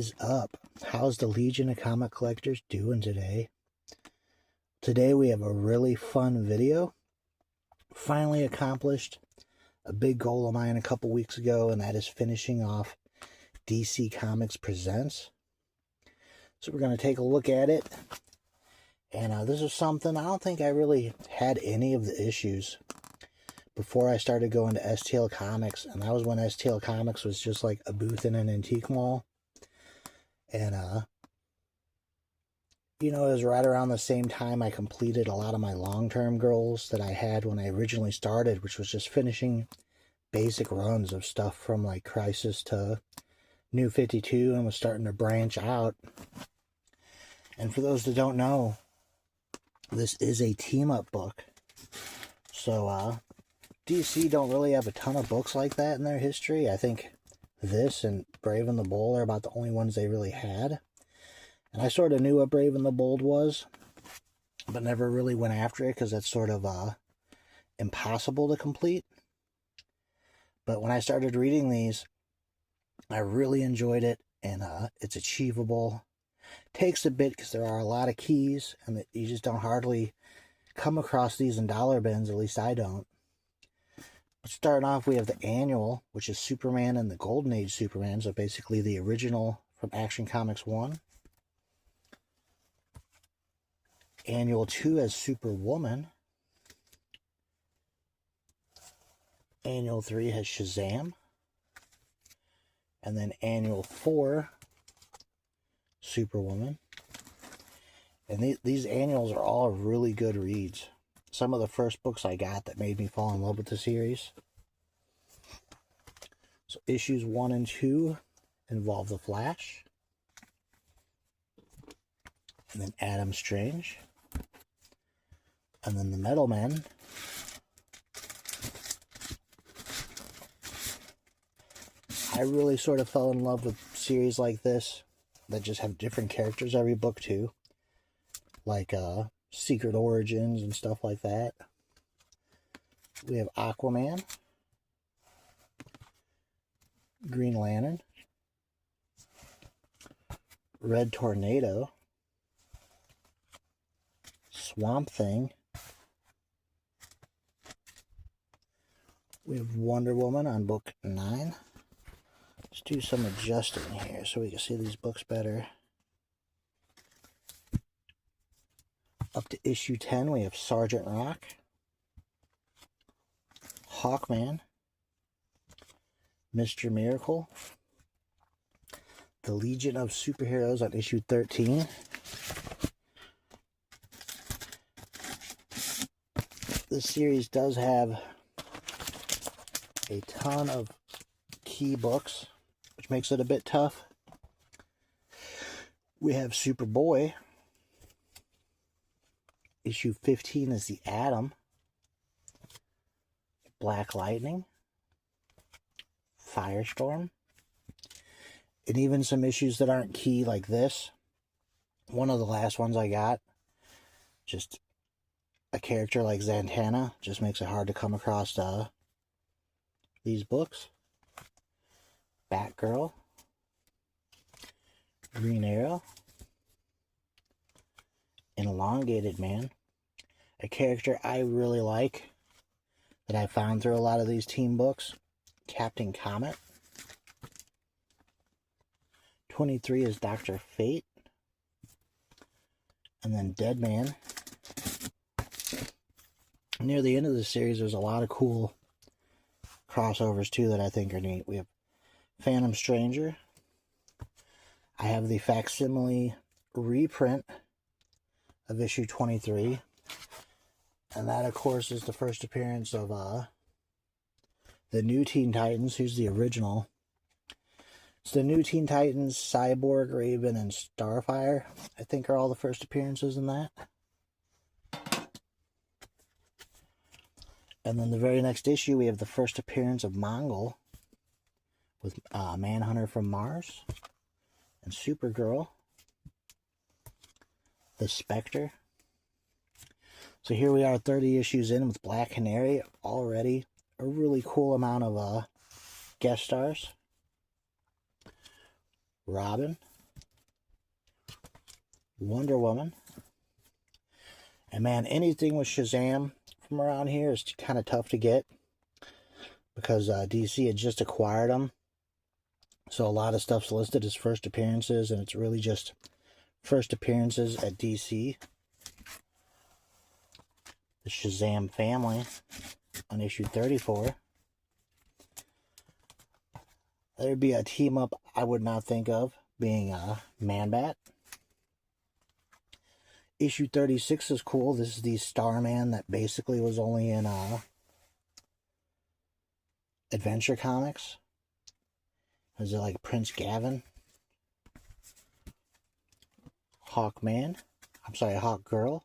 is up? How's the Legion of Comic Collectors doing today? Today we have a really fun video. Finally accomplished a big goal of mine a couple weeks ago, and that is finishing off DC Comics Presents. So we're going to take a look at it. And this is something, I don't think I really had any of the issues before I started going to STL Comics. And that was when STL Comics was just like a booth in an antique mall. And, it was right around the same time I completed a lot of my long-term goals that I had when I originally started, which was just finishing basic runs of stuff from like Crisis to New 52, and was starting to branch out. And for those that don't know, this is a team-up book. So, DC don't really have a ton of books like that in their history. I think this and Brave and the Bold are about the only ones they really had. And I sort of knew what Brave and the Bold was, but never really went after it because that's sort of impossible to complete. But when I started reading these, I really enjoyed it, and it's achievable. Takes a bit because there are a lot of keys, and that you just don't hardly come across these in dollar bins, at least I don't. But starting off, we have the annual, which is Superman and the Golden Age Superman, so basically the original from Action Comics 1. Annual 2 has Superwoman. Annual 3 has Shazam. And then Annual 4, Superwoman. And these annuals are all really good reads. Some of the first books I got that made me fall in love with the series. So issues 1 and 2 involve the Flash. And then Adam Strange. And then the Metal Men. I really sort of fell in love with series like this that just have different characters every book too. Like Secret Origins and stuff like that. We have Aquaman, Green Lantern, Red Tornado, Swamp Thing. We have Wonder Woman on book 9. Let's do some adjusting here so we can see these books better. Up to issue 10, we have Sergeant Rock, Hawkman, Mr. Miracle, the Legion of Superheroes on issue 13. This series does have a ton of key books, which makes it a bit tough. We have Superboy. Issue 15 is the Atom, Black Lightning, Firestorm, and even some issues that aren't key like this. One of the last ones I got, just a character like Zatanna, just makes it hard to come across these books. Batgirl, Green Arrow, Elongated Man, a character I really like that I found through a lot of these team books, Captain Comet. 23 is Dr. Fate, and then Deadman. Near the end of the series, there's a lot of cool crossovers too that I think are neat. We have Phantom Stranger. I have the facsimile reprint of issue 23, and that of course is the first appearance of the New Teen Titans. Who's the original? It's the New Teen Titans, Cyborg, Raven, and Starfire, I think, are all the first appearances in that. And then the very next issue, we have the first appearance of Mongul with Manhunter from Mars and Supergirl, the Spectre. So here we are 30 issues in with Black Canary, already a really cool amount of guest stars. Robin, Wonder Woman. And man, anything with Shazam from around here is kind of tough to get because DC had just acquired them. So a lot of stuff's listed as first appearances, and it's really just first appearances at DC. The Shazam family on issue 34. There'd be a team up I would not think of, being Man-Bat. Issue 36 is cool. This is the Starman that basically was only in Adventure Comics. Is it like Prince Gavin? Hawkman. I'm sorry, Hawkgirl.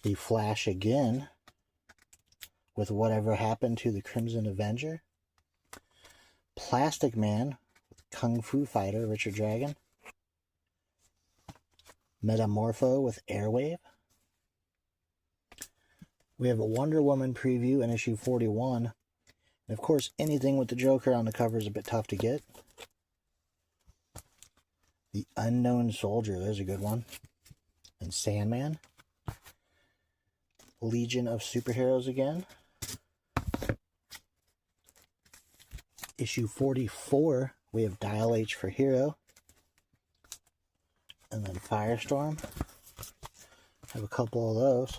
The Flash again. With Whatever Happened to the Crimson Avenger. Plastic Man. Kung Fu Fighter, Richard Dragon. Metamorpho with Airwave. We have a Wonder Woman preview in issue 41. And of course, anything with the Joker on the cover is a bit tough to get. The Unknown Soldier, there's a good one. And Sandman. Legion of Superheroes again. Issue 44, we have Dial H for Hero. And then Firestorm. Have a couple of those.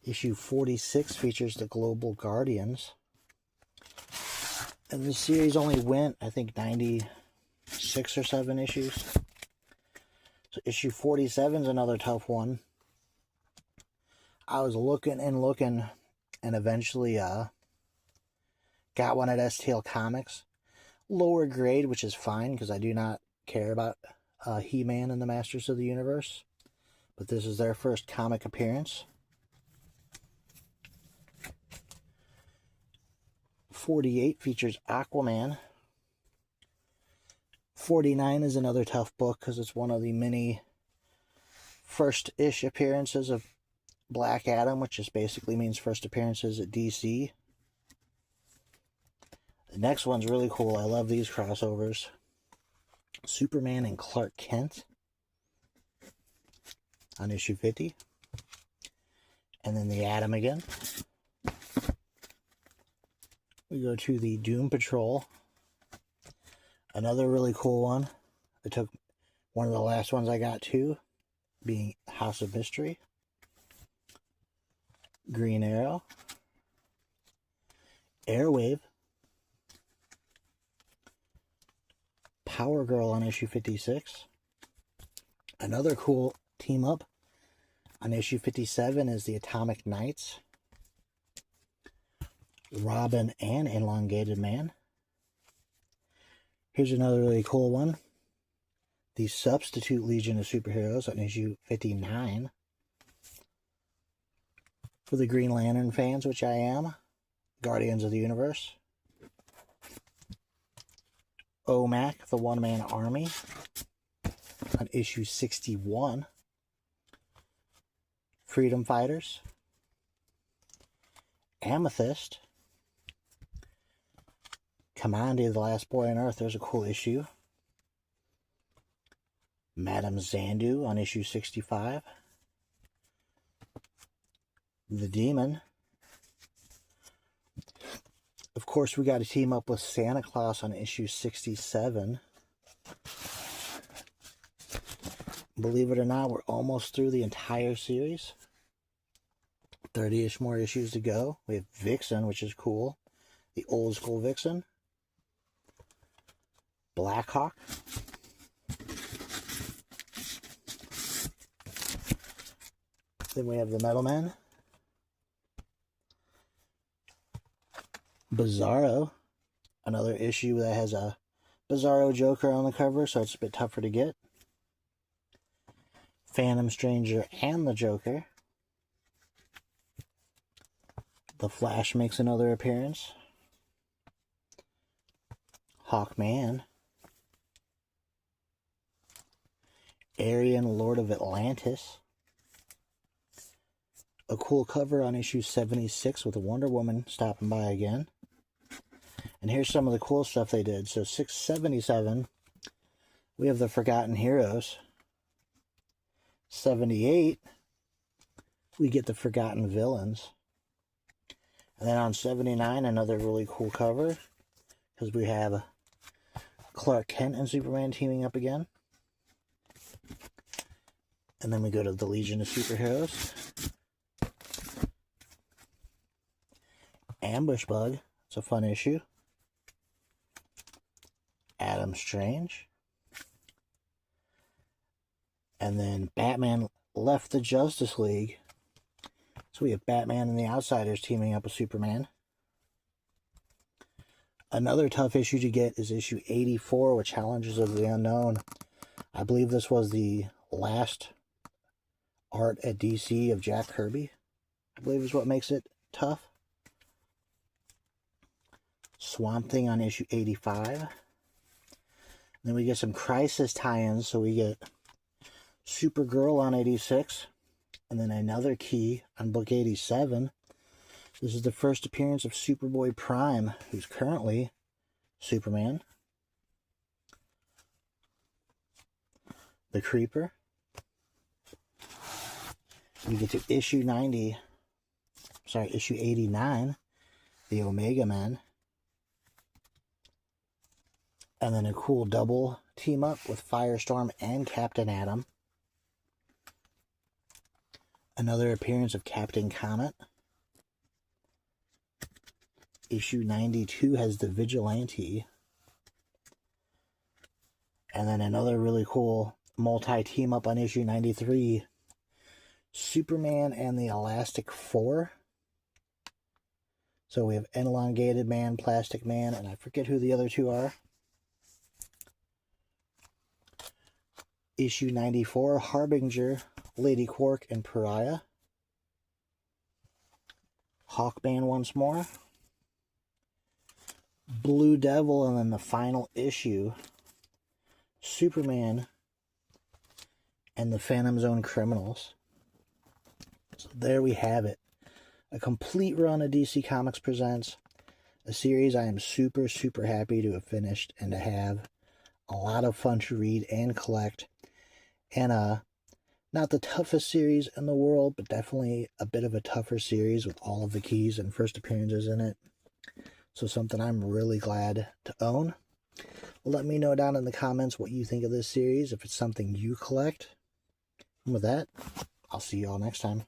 Issue 46 features the Global Guardians. And the series only went, I think, 96 or 7 issues. So issue 47 is another tough one. I was looking and looking and eventually got one at STL Comics. Lower grade, which is fine because I do not care about He-Man and the Masters of the Universe. But this is their first comic appearance. 48 features Aquaman. 49 is another tough book because it's one of the many first-ish appearances of Black Adam, which just basically means first appearances at DC. The next one's really cool. I love these crossovers. Superman and Clark Kent on issue 50. And then the Atom again. We go to the Doom Patrol. Another really cool one. I took one of the last ones I got too, being House of Mystery. Green Arrow. Airwave. Power Girl on issue 56. Another cool team up on issue 57 is the Atomic Knights. Robin and Elongated Man. Here's another really cool one. The Substitute Legion of Superheroes on issue 59. For the Green Lantern fans, which I am. Guardians of the Universe. OMAC, the One-Man Army on issue 61. Freedom Fighters. Amethyst. Kamandi, the Last Boy on Earth, there's a cool issue. Madame Xandu on issue 65. The Demon. Of course, we got to team up with Santa Claus on issue 67. Believe it or not, we're almost through the entire series. 30-ish more issues to go. We have Vixen, which is cool. The old school Vixen. Blackhawk. Then we have the Metal Man. Bizarro. Another issue that has a Bizarro Joker on the cover, so it's a bit tougher to get. Phantom Stranger and the Joker. The Flash makes another appearance. Hawkman. Arian, Lord of Atlantis. A cool cover on issue 76 with Wonder Woman stopping by again. And here's some of the cool stuff they did. So 677, we have the Forgotten Heroes. 78, we get the Forgotten Villains. And then on 79, another really cool cover, because we have Clark Kent and Superman teaming up again. And then we go to the Legion of Superheroes. Ambush Bug, it's a fun issue. Adam Strange. And then Batman left the Justice League. So we have Batman and the Outsiders teaming up with Superman. Another tough issue to get is issue 84 with Challenges of the Unknown. I believe this was the last art at DC of Jack Kirby, I believe is what makes it tough. Swamp Thing on issue 85. Then we get some Crisis tie-ins, so we get Supergirl on 86. And then another key on book 87. This is the first appearance of Superboy Prime, who's currently Superman. The Creeper. We get to issue 89, the Omega Man. And then a cool double team up with Firestorm and Captain Atom. Another appearance of Captain Comet. Issue 92 has the Vigilante. And then another really cool multi-team up on issue 93. Superman and the Elastic Four. So we have Elongated Man, Plastic Man, and I forget who the other two are. Issue 94, Harbinger, Lady Quark, and Pariah. Hawkman once more. Blue Devil, and then the final issue, Superman and the Phantom Zone Criminals. So there we have it. A complete run of DC Comics Presents. A series I am super, super happy to have finished and to have a lot of fun to read and collect. And not the toughest series in the world, but definitely a bit of a tougher series with all of the keys and first appearances in it. So something I'm really glad to own. Let me know down in the comments what you think of this series, if it's something you collect. And with that, I'll see you all next time.